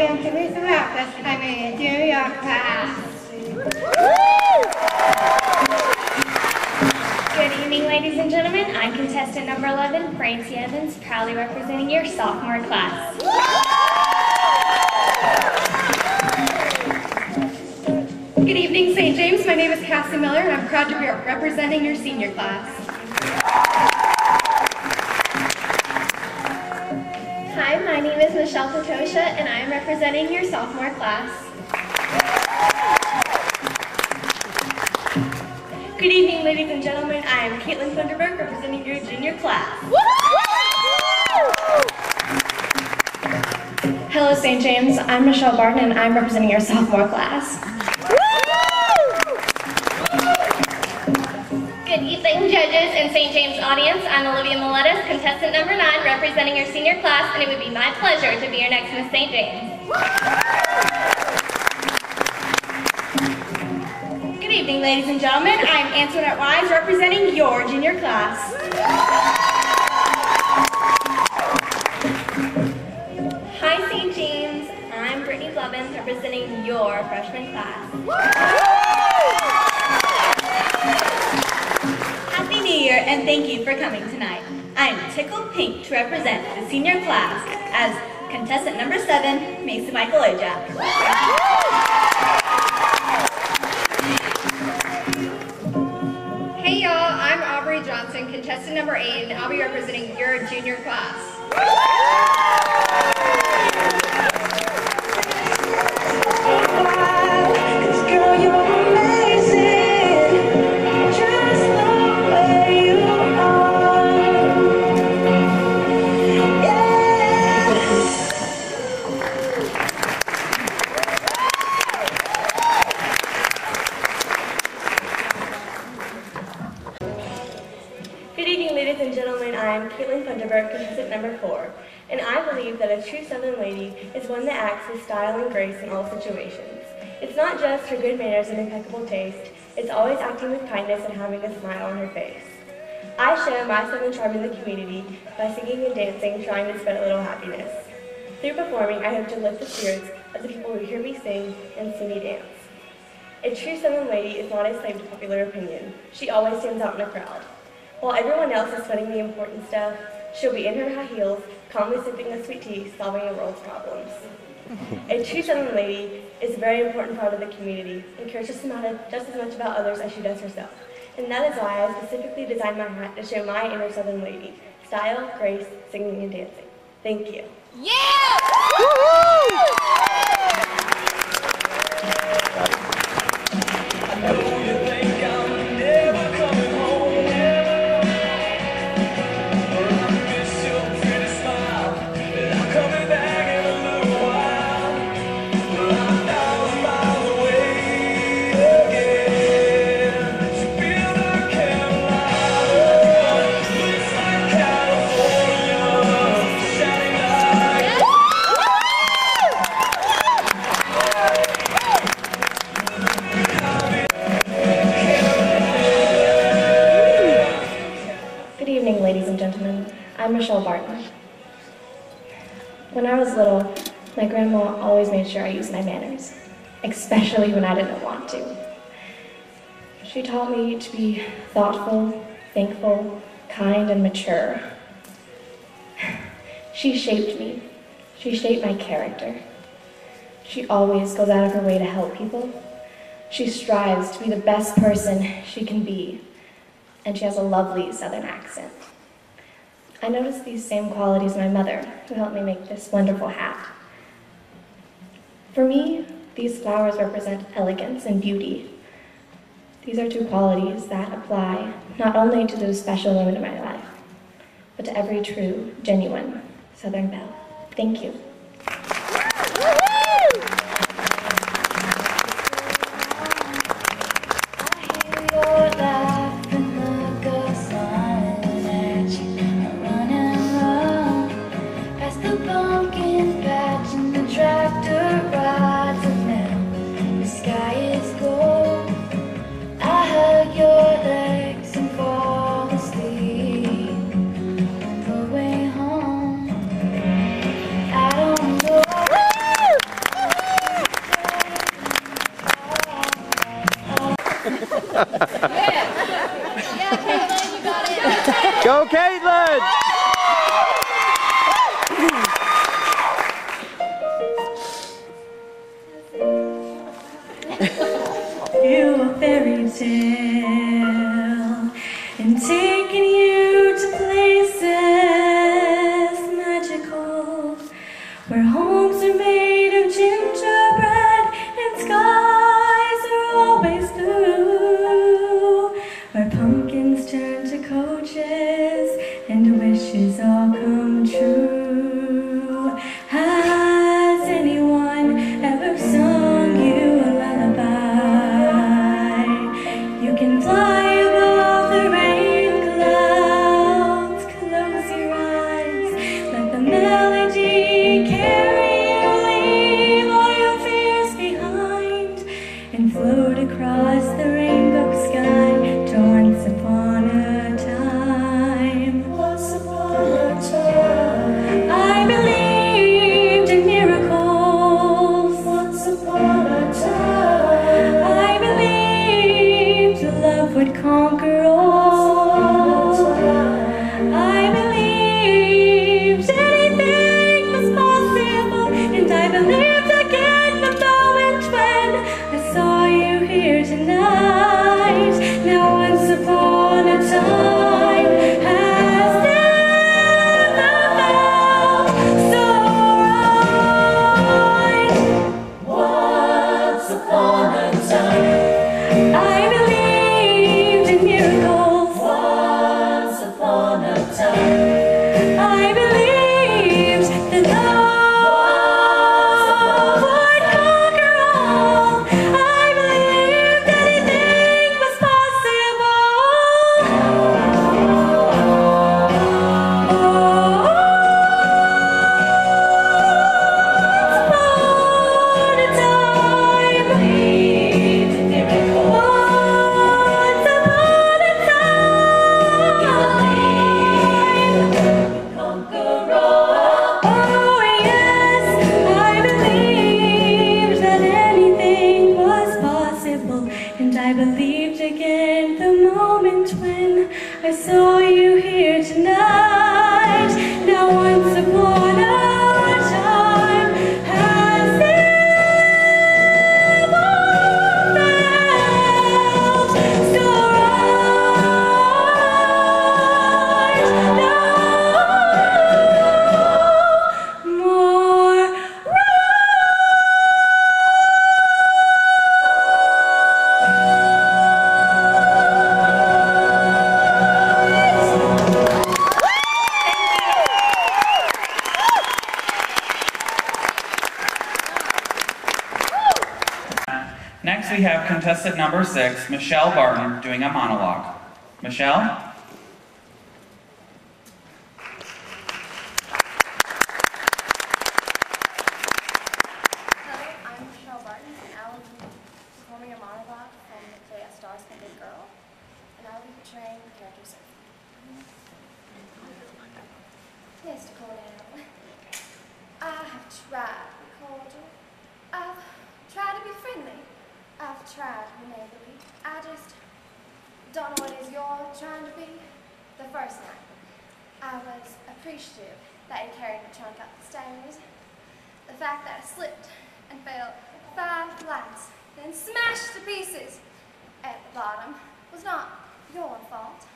I am Denise Marcus. I'm in junior class. Good evening, ladies and gentlemen. I'm contestant number 11, Francie Evans, proudly representing your sophomore class. Good evening, St. James. My name is Cassie Miller, and I'm proud to be representing your senior class. Hi, my name is Michelle Patosha, and I am representing your sophomore class. Good evening, ladies and gentlemen. I am Katelyn Thunderberg, representing your junior class. Hello, St. James. I'm Michelle Barton, and I'm representing your sophomore class. Good evening, judges and St. James audience. I'm Olivia Miletus, contestant number 9, representing your senior class, and it would be my pleasure to be your next Miss St. James. Good evening, ladies and gentlemen. I'm Antoinette Wise, representing your junior class. Hi, St. James. I'm Brittany Blevins, representing your freshman class. Happy New Year, and thank you for coming tonight. I'm tickled pink to represent the senior class as contestant number 7, Mason Michael Ojak. Hey y'all, I'm Aubrey Johnson, contestant number 8, and I'll be representing your junior class. Good evening, ladies and gentlemen. I'm Katelyn Thunderberg, contestant number 4, and I believe that a true Southern lady is one that acts with style and grace in all situations. It's not just her good manners and impeccable taste, it's always acting with kindness and having a smile on her face. I show my Southern charm in the community by singing and dancing, trying to spread a little happiness. Through performing, I hope to lift the spirits of the people who hear me sing and see me dance. A true Southern lady is not a slave to popular opinion. She always stands out in a crowd. While everyone else is sweating the important stuff, she'll be in her high heels, calmly sipping a sweet tea, solving the world's problems. A true Southern lady is a very important part of the community and cares just as much about others as she does herself. And that is why I specifically designed my hat to show my inner Southern lady: style, grace, singing, and dancing. Thank you. Yeah! Ladies and gentlemen, I'm Michelle Barton. When I was little, my grandma always made sure I used my manners, especially when I didn't want to. She taught me to be thoughtful, thankful, kind, and mature. She shaped me. She shaped my character. She always goes out of her way to help people. She strives to be the best person she can be, and she has a lovely Southern accent. I noticed these same qualities in my mother, who helped me make this wonderful hat. For me, these flowers represent elegance and beauty. These are two qualities that apply not only to those special women in my life, but to every true, genuine Southern belle. Thank you. I don't Yeah, Katelyn, you got it. Go, Katelyn! You a fairy tale and taking you to places magical, where homes are made of gingerbread and skies are always blue, where pumpkins turn to coaches and wishes all come true. Has anyone ever sung you a lullaby? You can fly above the rain clouds, close your eyes, let the melody carry you, leave all your fears behind, and float across the rainbow sky to once upon a time. Once upon a time, I believed in miracles. Once upon a time, I believed love would conquer all. I believed anything was possible, and I believed again the moment when I saw you here tonight. Now once upon a time has never felt so right. Once upon a time, I believed in miracles. Once upon a time, I believed that love would conquer all. I believed anything was and I believed again the moment when I saw you here tonight. Now once upon a time has never felt so right. No more Next, we have contestant number 6, Michelle Barton, doing a monologue. Michelle? Hello, I'm Michelle Barton, and I will be performing a monologue from the play A Star-Spangled Girl, and I will be portraying the character Sophie. Mr. Cornell, I have tried to be cordial. I've tried to be friendly. I've tried to be neighborly. I just don't know what it is you're trying to be. The first night, I was appreciative that you carried the trunk up the stairs. The fact that I slipped and fell 5 flights, then smashed to pieces at the bottom was not your fault.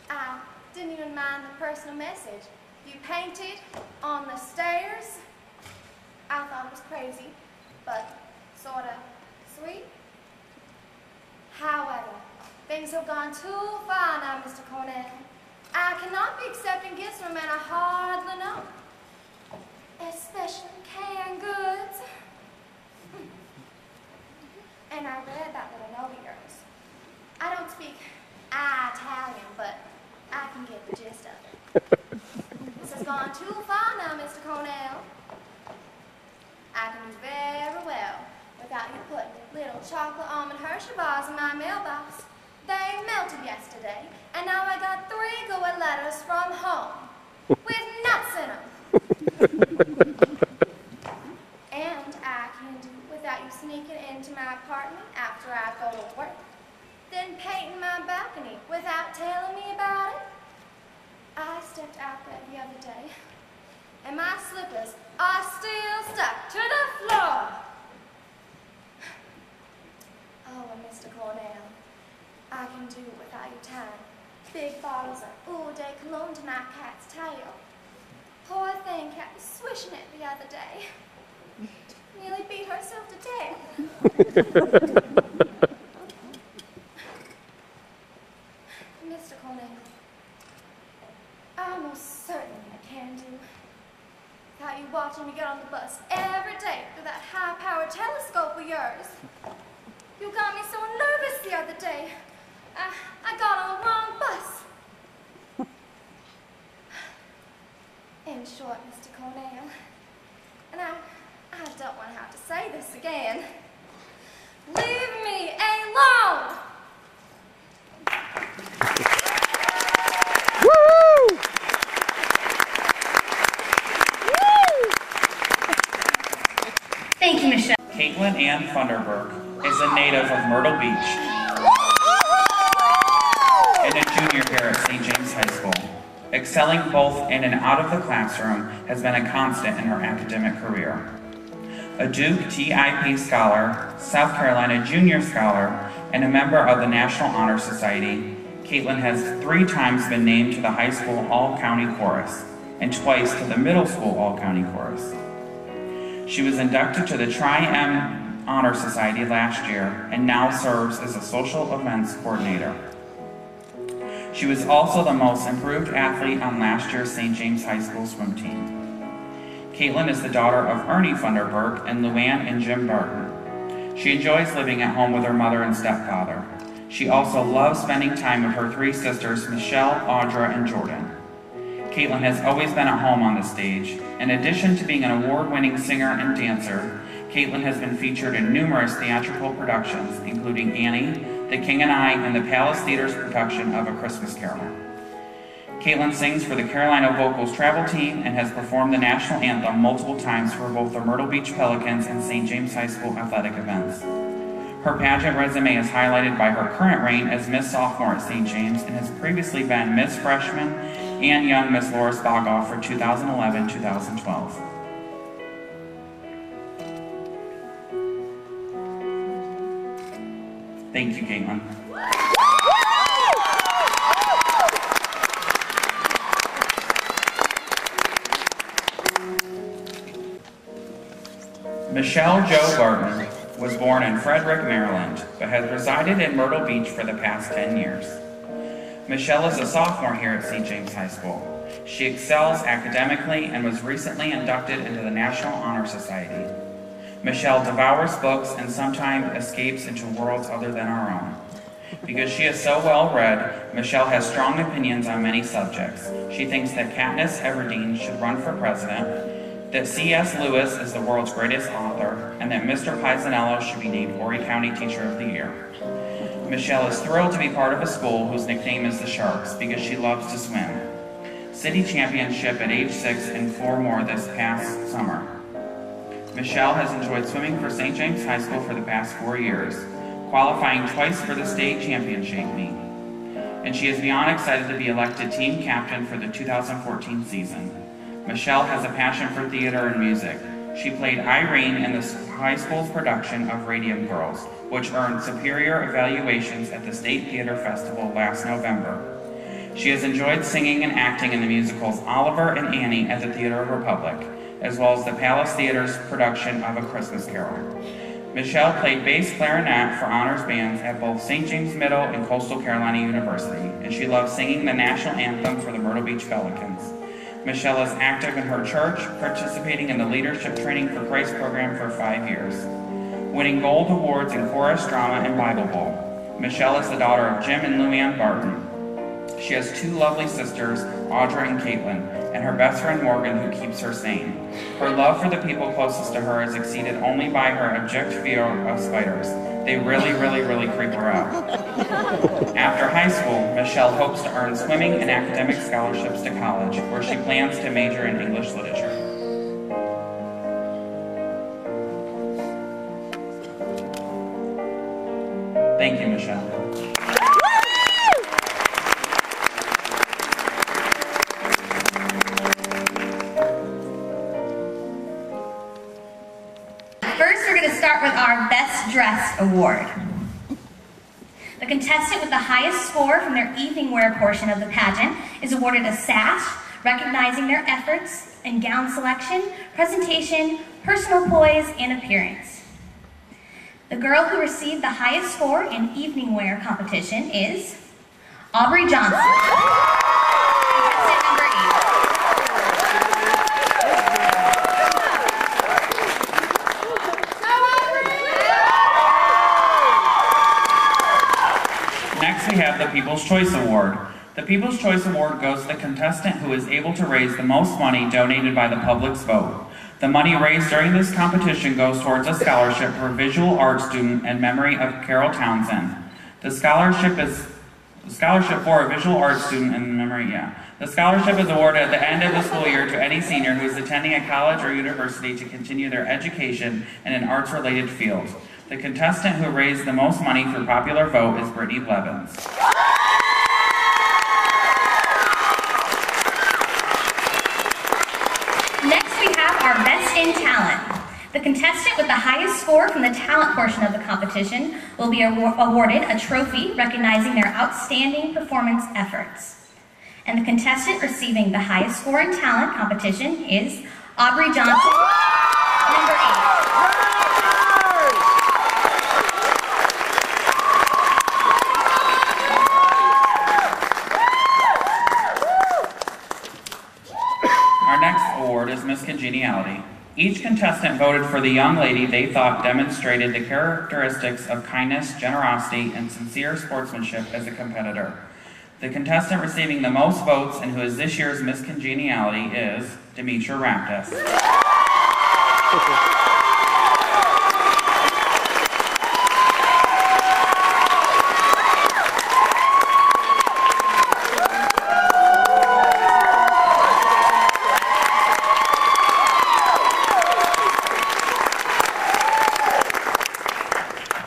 I didn't even mind the personal message you painted on the stairs. I thought it was crazy, but sorta sweet. However, things have gone too far now, Mr. Cornell. I cannot be accepting gifts from a man I hardly know, especially canned goods. And I read that little note of yours. I don't speak Italian, but I can get the gist of it. This has gone too far now, Mr. Cornell. I can do very well without you putting little chocolate almond Hershey bars in my mailbox. They melted yesterday, and now I got 3 good letters from home with nuts in them. And I can do without you sneaking into my apartment after I go to work. then painting my balcony without telling me about it. I stepped out there the other day, and my slippers are still stuck to the floor. Oh, and Mr. Cornell, I can do without your time. Big bottles of all-day cologne to my cat's tail. Poor thing kept swishing it the other day. Nearly beat herself to death. Mr. Cornell, I most certainly can do without you watching me get on the bus every day through that high-powered telescope of yours. You got me so nervous the other day. I got on the wrong bus. In short, Mr. Cornell, and I don't want to have to say this again, leave me alone! Woo! Thank you, Michelle. Katelyn and Funderburg is a native of Myrtle Beach and a junior here at St. James High School. Excelling both in and out of the classroom has been a constant in her academic career. A Duke TIP Scholar, South Carolina Junior Scholar, and a member of the National Honor Society, Katelyn has 3 times been named to the high school All-County Chorus and twice to the middle school All-County Chorus. She was inducted to the Tri-M Honor Society last year and now serves as a social events coordinator. She was also the most improved athlete on last year's St. James High School swim team. Katelyn is the daughter of Ernie Funderburg and Luann and Jim Barton. She enjoys living at home with her mother and stepfather. She also loves spending time with her 3 sisters, Michelle, Audra, and Jordan. Katelyn has always been at home on the stage. In addition to being an award-winning singer and dancer, Katelyn has been featured in numerous theatrical productions, including Annie, The King and I, and the Palace Theater's production of A Christmas Carol. Katelyn sings for the Carolina Vocals Travel Team and has performed the national anthem multiple times for both the Myrtle Beach Pelicans and St. James High School athletic events. Her pageant resume is highlighted by her current reign as Miss Sophomore at St. James and has previously been Miss Freshman and Young Miss Laura Spogoff for 2011-2012. Thank you, Katelyn. Michelle Jo Barton was born in Frederick, Maryland, but has resided in Myrtle Beach for the past 10 years. Michelle is a sophomore here at St. James High School. She excels academically and was recently inducted into the National Honor Society. Michelle devours books and sometimes escapes into worlds other than our own. Because she is so well-read, Michelle has strong opinions on many subjects. She thinks that Katniss Everdeen should run for president, that C.S. Lewis is the world's greatest author, and that Mr. Pisanello should be named Horry County Teacher of the Year. Michelle is thrilled to be part of a school whose nickname is the Sharks because she loves to swim. City championship at age 6 and 4 more this past summer. Michelle has enjoyed swimming for St. James High School for the past 4 years, qualifying twice for the state championship meet. And she is beyond excited to be elected team captain for the 2014 season. Michelle has a passion for theater and music. She played Irene in the high school's production of Radium Girls, which earned superior evaluations at the State Theater Festival last November. She has enjoyed singing and acting in the musicals Oliver and Annie at the Theater of Republic, as well as the Palace Theater's production of A Christmas Carol. Michelle played bass clarinet for honors bands at both St. James Middle and Coastal Carolina University, and she loves singing the national anthem for the Myrtle Beach Pelicans. Michelle is active in her church, participating in the Leadership Training for Christ program for 5 years, winning gold awards in chorus, drama, and Bible Bowl. Michelle is the daughter of Jim and Luann Barton. She has 2 lovely sisters, Audra and Katelyn, and her best friend Morgan, who keeps her sane. Her love for the people closest to her is exceeded only by her abject fear of spiders. They really creep her out. After high school, Michelle hopes to earn swimming and academic scholarships to college, where she plans to major in English literature. Thank you, Michelle. first we're going to start with our Best Dressed Award. The contestant with the highest score from their evening wear portion of the pageant is awarded a sash, recognizing their efforts in gown selection, presentation, personal poise, and appearance. The girl who received the highest score in evening wear competition is Aubrey Johnson, contestant number 8. Next, we have the People's Choice Award. The People's Choice Award goes to the contestant who is able to raise the most money donated by the public's vote. The money raised during this competition goes towards a scholarship for a visual arts student in memory of Carol Townsend. The scholarship for a visual arts student in memory, The scholarship is awarded at the end of the school year to any senior who is attending a college or university to continue their education in an arts-related field. The contestant who raised the most money through popular vote is Brittany Blevins. Next, we have our Best in Talent. The contestant with the highest score from the talent portion of the competition will be awarded a trophy recognizing their outstanding performance efforts. And the contestant receiving the highest score in talent competition is Aubrey Johnson, number 8. Our next award is Miss Congeniality. Each contestant voted for the young lady they thought demonstrated the characteristics of kindness, generosity, and sincere sportsmanship as a competitor. The contestant receiving the most votes and who is this year's Miss Congeniality is Demetra Raptis.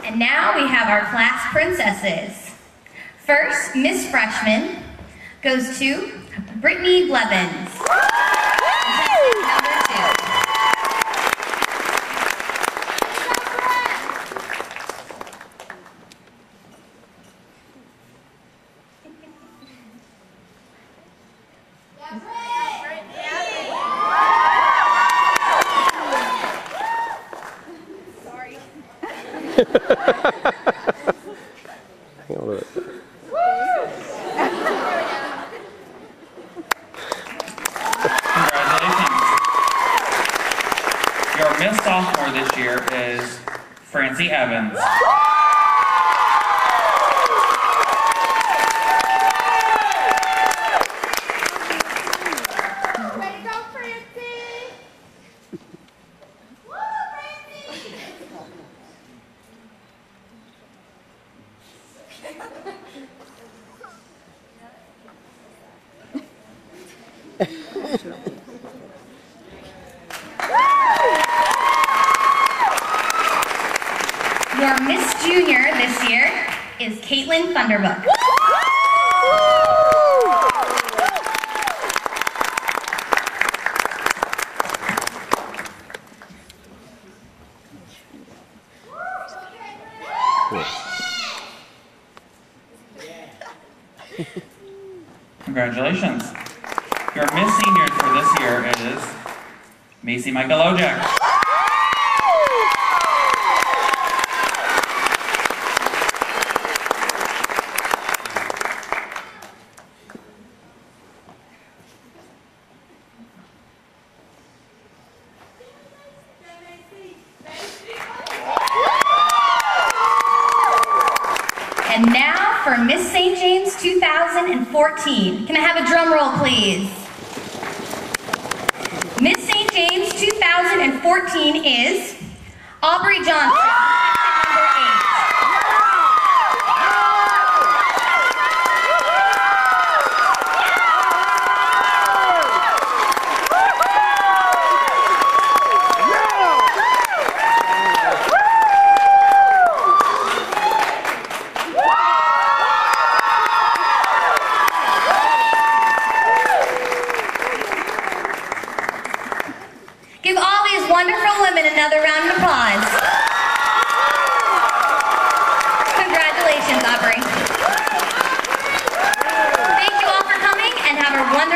And now we have our class princesses. First, Miss Freshman goes to Brittany Blevins, contestant number 2. Hang on a minute. Congratulations. Your Miss Sophomore this year is Francie Evans. Ready to go, Francie? Woo, Francie! Your Miss Junior this year is Katelyn Thunderbook. Congratulations. Your Miss Senior for this year is Macy Michaelojek. And now for Miss St. James 2014. Can I have a drum roll, please? Miss St. James 2014 is Aubrey Johnson, number 8. Give all these wonderful women and another round of applause.